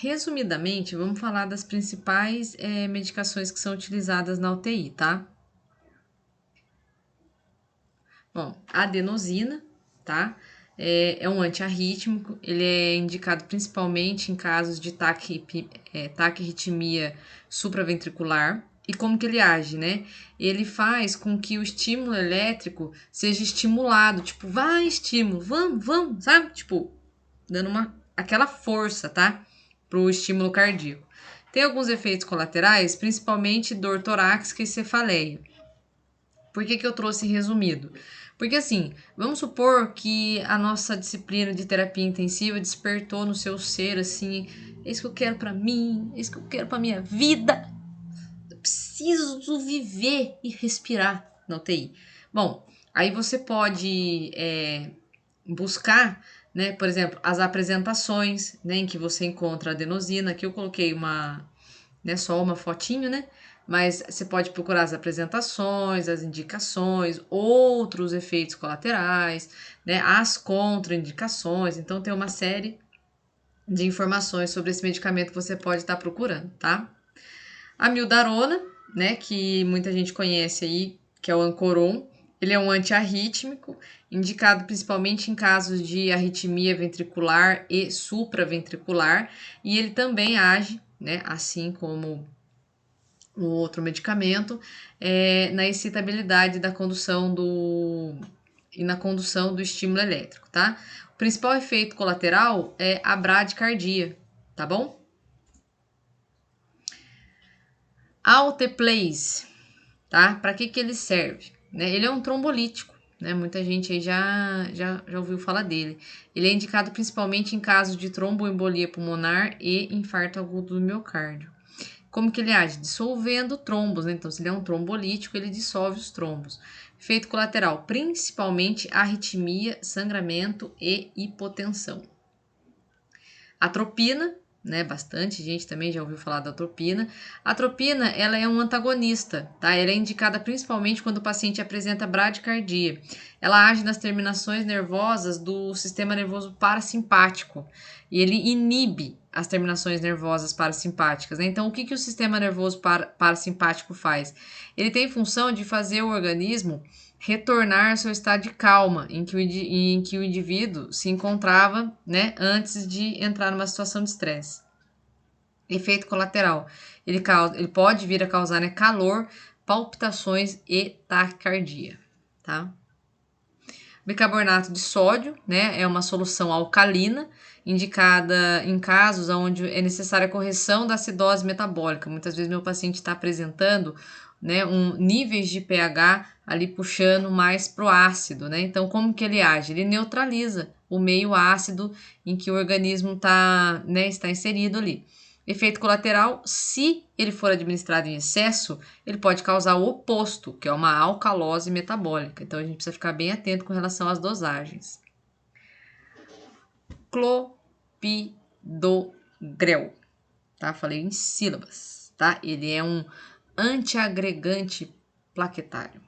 Resumidamente, vamos falar das principais medicações que são utilizadas na UTI, tá? Bom, a adenosina, tá? É um antiarrítmico, ele é indicado principalmente em casos de taquirritmia supraventricular. E como que ele age, né? Ele faz com que o estímulo elétrico seja estimulado, tipo, vai estímulo, vamos, sabe? Tipo, dando aquela força, tá? Pro estímulo cardíaco. Tem alguns efeitos colaterais, principalmente dor torácica e cefaleia. Por que eu trouxe resumido? Porque assim, vamos supor que a nossa disciplina de terapia intensiva despertou no seu ser assim, é isso que eu quero para mim, é isso que eu quero para minha vida. Eu preciso viver e respirar na UTI. Bom, aí você pode buscar, né, por exemplo, as apresentações, né, em que você encontra a adenosina. Aqui eu coloquei só uma fotinho, né? Mas você pode procurar as apresentações, as indicações, outros efeitos colaterais, né? As contraindicações. Então tem uma série de informações sobre esse medicamento que você pode estar procurando, tá? A mildarona, né, que muita gente conhece aí, que é o Ancoron, ele é um antiarrítmico, indicado principalmente em casos de arritmia ventricular e supraventricular, e ele também age, né, assim como o outro medicamento, na excitabilidade da condução e na condução do estímulo elétrico, tá? O principal efeito colateral é a bradicardia, tá bom? Alteplase, tá? Para que ele serve? Né? Ele é um trombolítico, né? Muita gente aí já ouviu falar dele. Ele é indicado principalmente em casos de tromboembolia pulmonar e infarto agudo do miocárdio. Como que ele age? Dissolvendo trombos, né? Então, se ele é um trombolítico, ele dissolve os trombos. Efeito colateral, principalmente arritmia, sangramento e hipotensão. Atropina, né? Bastante gente também já ouviu falar da atropina. A atropina, ela é um antagonista, tá? Ela é indicada principalmente quando o paciente apresenta bradicardia. Ela age nas terminações nervosas do sistema nervoso parasimpático e ele inibe as terminações nervosas parasimpáticas, né? Então, o que o sistema nervoso parasimpático faz? Ele tem função de fazer o organismo retornar ao seu estado de calma em que o indivíduo se encontrava, né, antes de entrar numa situação de estresse. Efeito colateral. Ele pode vir a causar, né, calor, palpitações e taquicardia, tá? Bicarbonato de sódio, né, é uma solução alcalina, indicada em casos onde é necessária a correção da acidose metabólica. Muitas vezes meu paciente está apresentando, né, níveis de pH ali puxando mais para o ácido, né? Então, como que ele age? Ele neutraliza o meio ácido em que o organismo está inserido ali. Efeito colateral, se ele for administrado em excesso, ele pode causar o oposto, que é uma alcalose metabólica. Então a gente precisa ficar bem atento com relação às dosagens. Clopidogrel, tá? Falei em sílabas, tá? Ele é um antiagregante plaquetário,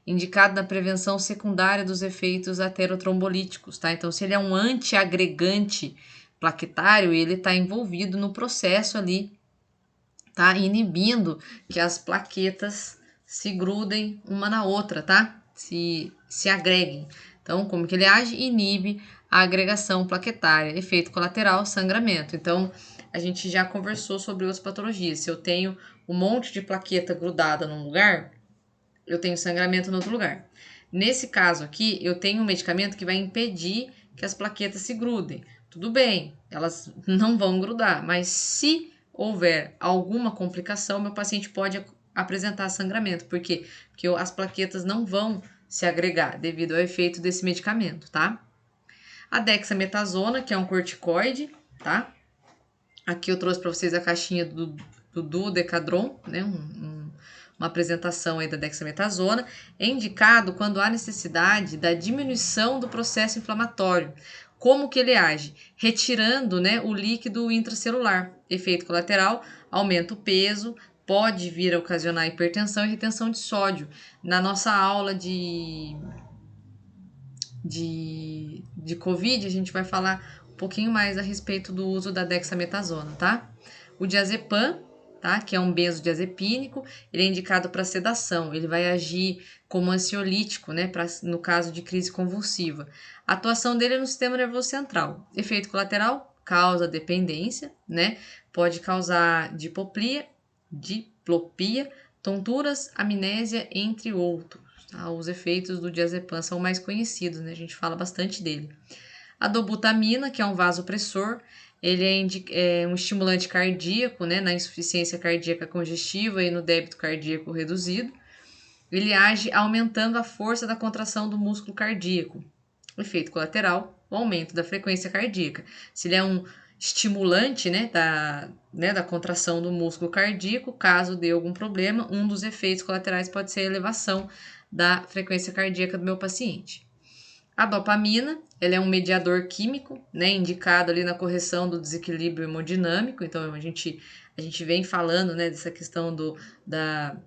indicado na prevenção secundária dos efeitos aterotrombolíticos, tá? Então, se ele é um antiagregante plaquetário, ele está envolvido no processo ali, tá? Inibindo que as plaquetas se grudem uma na outra, tá? Se agreguem. Então, como que ele age? Inibe a agregação plaquetária. Efeito colateral, sangramento. Então, a gente já conversou sobre outras patologias. Se eu tenho um monte de plaqueta grudada num lugar, eu tenho sangramento no outro lugar. Nesse caso aqui, eu tenho um medicamento que vai impedir que as plaquetas se grudem. Tudo bem, elas não vão grudar, mas se houver alguma complicação, meu paciente pode apresentar sangramento. Por quê? Porque as plaquetas não vão se agregar devido ao efeito desse medicamento, tá? A dexametasona, que é um corticoide, tá? Aqui eu trouxe para vocês a caixinha do Dudecadron, né? Uma apresentação aí da dexametasona. É indicado quando há necessidade da diminuição do processo inflamatório. Como que ele age? Retirando, né, o líquido intracelular. Efeito colateral, aumenta o peso, pode vir a ocasionar hipertensão e retenção de sódio. Na nossa aula de Covid, a gente vai falar pouquinho mais a respeito do uso da dexametasona, tá? O diazepam, tá? Que é um benzodiazepínico, ele é indicado para sedação, ele vai agir como ansiolítico, né? No caso de crise convulsiva. A atuação dele é no sistema nervoso central. Efeito colateral, causa dependência, né? Pode causar diplopia, tonturas, amnésia, entre outros. Tá? Os efeitos do diazepam são mais conhecidos, né? A gente fala bastante dele. A dobutamina, que é um vasopressor, ele é um estimulante cardíaco, né? Na insuficiência cardíaca congestiva e no débito cardíaco reduzido. Ele age aumentando a força da contração do músculo cardíaco. O efeito colateral, o aumento da frequência cardíaca. Se ele é um estimulante, né, da contração do músculo cardíaco, caso dê algum problema, um dos efeitos colaterais pode ser a elevação da frequência cardíaca do meu paciente. A dopamina, ela é um mediador químico, né, indicado ali na correção do desequilíbrio hemodinâmico. Então, a gente vem falando, né, dessa questão da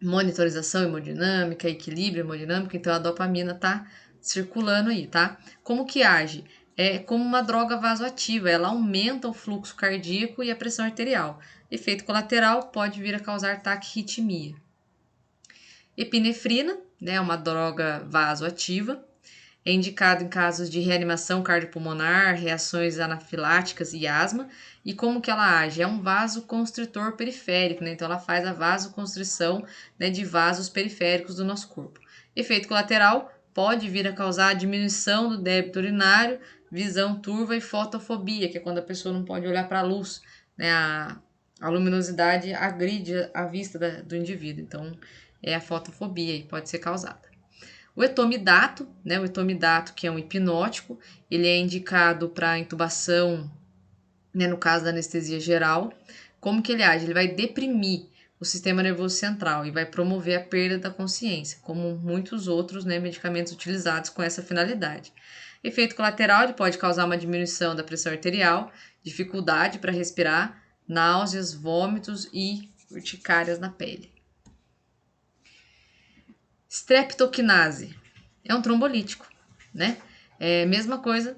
monitorização hemodinâmica, equilíbrio hemodinâmico. Então, a dopamina está circulando aí, tá? Como que age? É como uma droga vasoativa, ela aumenta o fluxo cardíaco e a pressão arterial. Efeito colateral pode vir a causar taquirritmia. Epinefrina, né, uma droga vasoativa, é indicado em casos de reanimação cardiopulmonar, reações anafiláticas e asma. E como que ela age? É um vasoconstritor periférico, né? Então ela faz a vasoconstrição, né, de vasos periféricos do nosso corpo. Efeito colateral pode vir a causar a diminuição do débito urinário, visão turva e fotofobia, que é quando a pessoa não pode olhar para a luz, né? A luminosidade agride a vista do indivíduo. Então é a fotofobia e pode ser causada. O etomidato, né, o etomidato, que é um hipnótico, ele é indicado para intubação, né, no caso da anestesia geral. Como que ele age? Ele vai deprimir o sistema nervoso central e vai promover a perda da consciência, como muitos outros, né, medicamentos utilizados com essa finalidade. Efeito colateral, ele pode causar uma diminuição da pressão arterial, dificuldade para respirar, náuseas, vômitos e urticárias na pele. Streptokinase é um trombolítico, né? É a mesma coisa,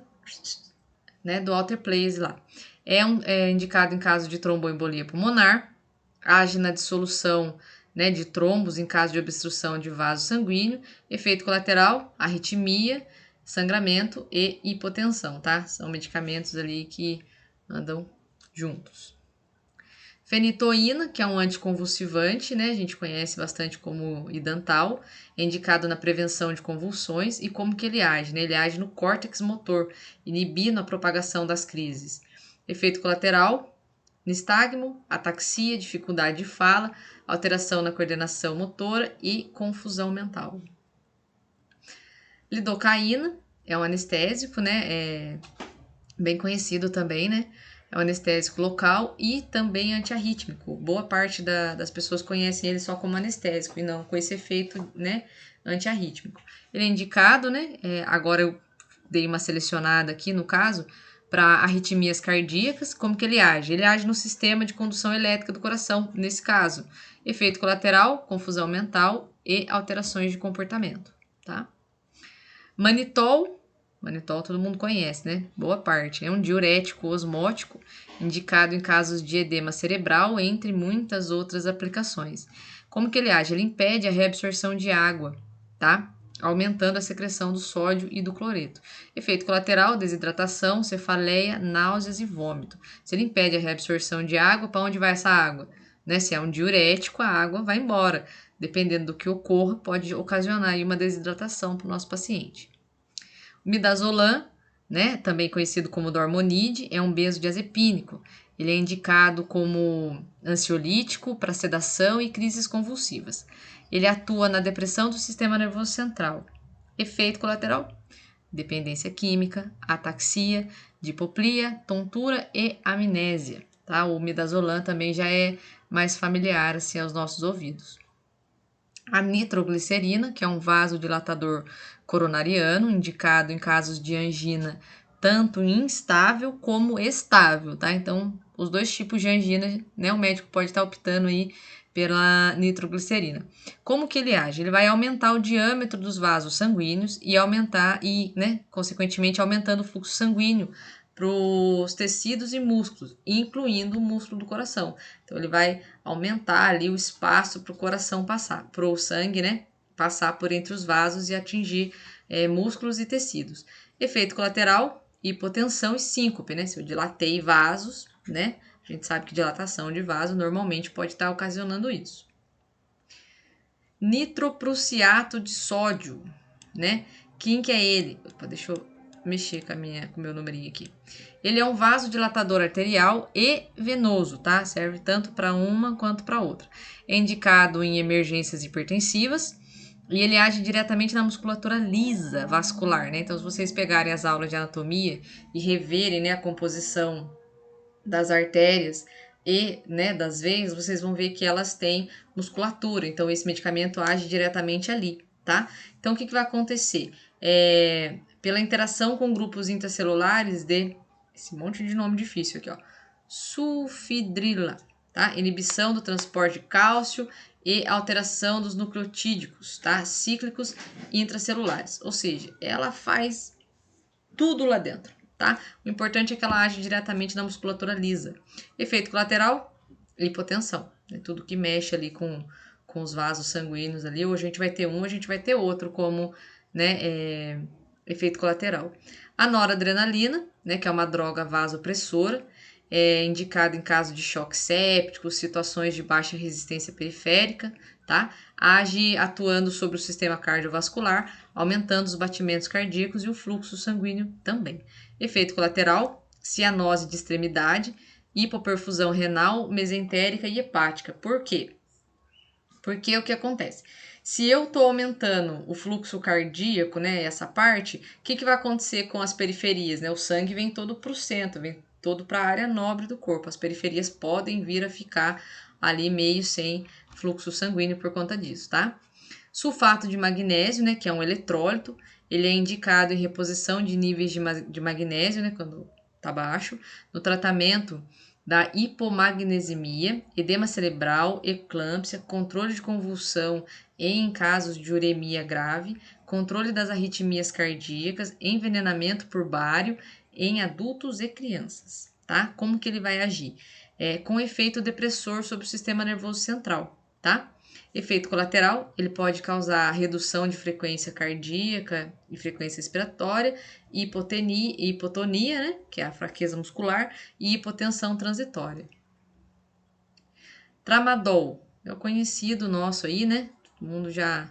né, do Alteplase lá. É indicado em caso de tromboembolia pulmonar, age na dissolução, né, de trombos em caso de obstrução de vaso sanguíneo. Efeito colateral, arritmia, sangramento e hipotensão, tá? São medicamentos ali que andam juntos. Fenitoína, que é um anticonvulsivante, né? A gente conhece bastante como Idantal, é indicado na prevenção de convulsões. E como que ele age, né? Ele age no córtex motor, inibindo a propagação das crises. Efeito colateral, nistagmo, ataxia, dificuldade de fala, alteração na coordenação motora e confusão mental. Lidocaína é um anestésico, né? É bem conhecido também, né? É um anestésico local e também antiarrítmico. Boa parte das pessoas conhecem ele só como anestésico e não com esse efeito, né, antiarrítmico. Ele é indicado, né, agora eu dei uma selecionada aqui no caso, para arritmias cardíacas. Como que ele age? Ele age no sistema de condução elétrica do coração, nesse caso. Efeito colateral, confusão mental e alterações de comportamento, tá? Manitol todo mundo conhece, né? Boa parte. É um diurético osmótico, indicado em casos de edema cerebral, entre muitas outras aplicações. Como que ele age? Ele impede a reabsorção de água, tá? Aumentando a secreção do sódio e do cloreto. Efeito colateral, desidratação, cefaleia, náuseas e vômito. Se ele impede a reabsorção de água, para onde vai essa água? Né? Se é um diurético, a água vai embora. Dependendo do que ocorra, pode ocasionar aí uma desidratação para o nosso paciente. Midazolam, né, também conhecido como Dormonide, é um benzodiazepínico. Ele é indicado como ansiolítico para sedação e crises convulsivas. Ele atua na depressão do sistema nervoso central. Efeito colateral: dependência química, ataxia, diplopia, tontura e amnésia. Tá? O midazolam também já é mais familiar assim, aos nossos ouvidos. A nitroglicerina, que é um vasodilatador coronariano, indicado em casos de angina tanto instável como estável, tá? Então, os dois tipos de angina, né, o médico pode estar optando aí pela nitroglicerina. Como que ele age? Ele vai aumentar o diâmetro dos vasos sanguíneos e consequentemente, aumentando o fluxo sanguíneo para os tecidos e músculos, incluindo o músculo do coração. Então, ele vai aumentar ali o espaço para o coração passar, para o sangue, né, passar por entre os vasos e atingir músculos e tecidos. Efeito colateral, hipotensão e síncope, né? Se eu dilatei vasos, né? A gente sabe que dilatação de vaso normalmente pode estar ocasionando isso. Nitroprussiato de sódio, né? Quem que é ele? Opa, deixa eu mexer com o meu numerinho aqui. Ele é um vasodilatador arterial e venoso, tá? Serve tanto para uma quanto para outra. É indicado em emergências hipertensivas e ele age diretamente na musculatura lisa vascular, né? Então, se vocês pegarem as aulas de anatomia e reverem, né, a composição das artérias e, né, das veias, vocês vão ver que elas têm musculatura. Então, esse medicamento age diretamente ali, tá? Então, o que vai acontecer? Pela interação com grupos intracelulares de... Esse monte de nome difícil aqui, ó. Sulfidrila, tá? Inibição do transporte de cálcio e alteração dos nucleotídicos, tá? Cíclicos intracelulares. Ou seja, ela faz tudo lá dentro, tá? O importante é que ela age diretamente na musculatura lisa. Efeito colateral, hipotensão. É tudo que mexe ali com os vasos sanguíneos ali. Ou a gente vai ter um, a gente vai ter outro como, né, efeito colateral. A noradrenalina, né, que é uma droga vasopressora, é indicada em caso de choque séptico, situações de baixa resistência periférica, tá? Age atuando sobre o sistema cardiovascular, aumentando os batimentos cardíacos e o fluxo sanguíneo também. Efeito colateral, cianose de extremidade, hipoperfusão renal, mesentérica e hepática. Por quê? Porque o que acontece? Se eu estou aumentando o fluxo cardíaco, né, essa parte, o que vai acontecer com as periferias? Né? O sangue vem todo para o centro, vem todo para a área nobre do corpo. As periferias podem vir a ficar ali meio sem fluxo sanguíneo por conta disso, tá? Sulfato de magnésio, né, que é um eletrólito, ele é indicado em reposição de níveis de magnésio, né, quando está baixo, no tratamento da hipomagnesemia, edema cerebral, eclâmpsia, controle de convulsão em casos de uremia grave, controle das arritmias cardíacas, envenenamento por bário em adultos e crianças, tá? Como que ele vai agir? Com efeito depressor sobre o sistema nervoso central, tá? Efeito colateral, ele pode causar redução de frequência cardíaca e frequência respiratória, hipotonia, né, que é a fraqueza muscular, e hipotensão transitória. Tramadol, é o conhecido nosso aí, né? Todo mundo já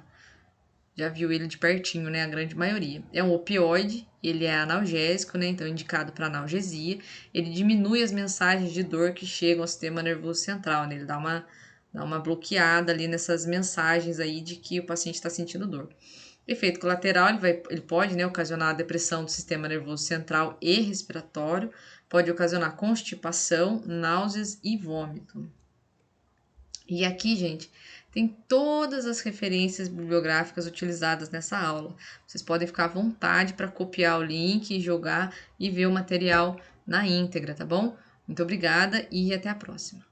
viu ele de pertinho, né? A grande maioria. É um opioide, ele é analgésico, né? Então, indicado para analgesia. Ele diminui as mensagens de dor que chegam ao sistema nervoso central, né? Ele dá uma bloqueada ali nessas mensagens aí de que o paciente está sentindo dor. Efeito colateral, ele pode, né, ocasionar a depressão do sistema nervoso central e respiratório, pode ocasionar constipação, náuseas e vômito. E aqui, gente, tem todas as referências bibliográficas utilizadas nessa aula. Vocês podem ficar à vontade para copiar o link, jogar e ver o material na íntegra, tá bom? Muito obrigada e até a próxima.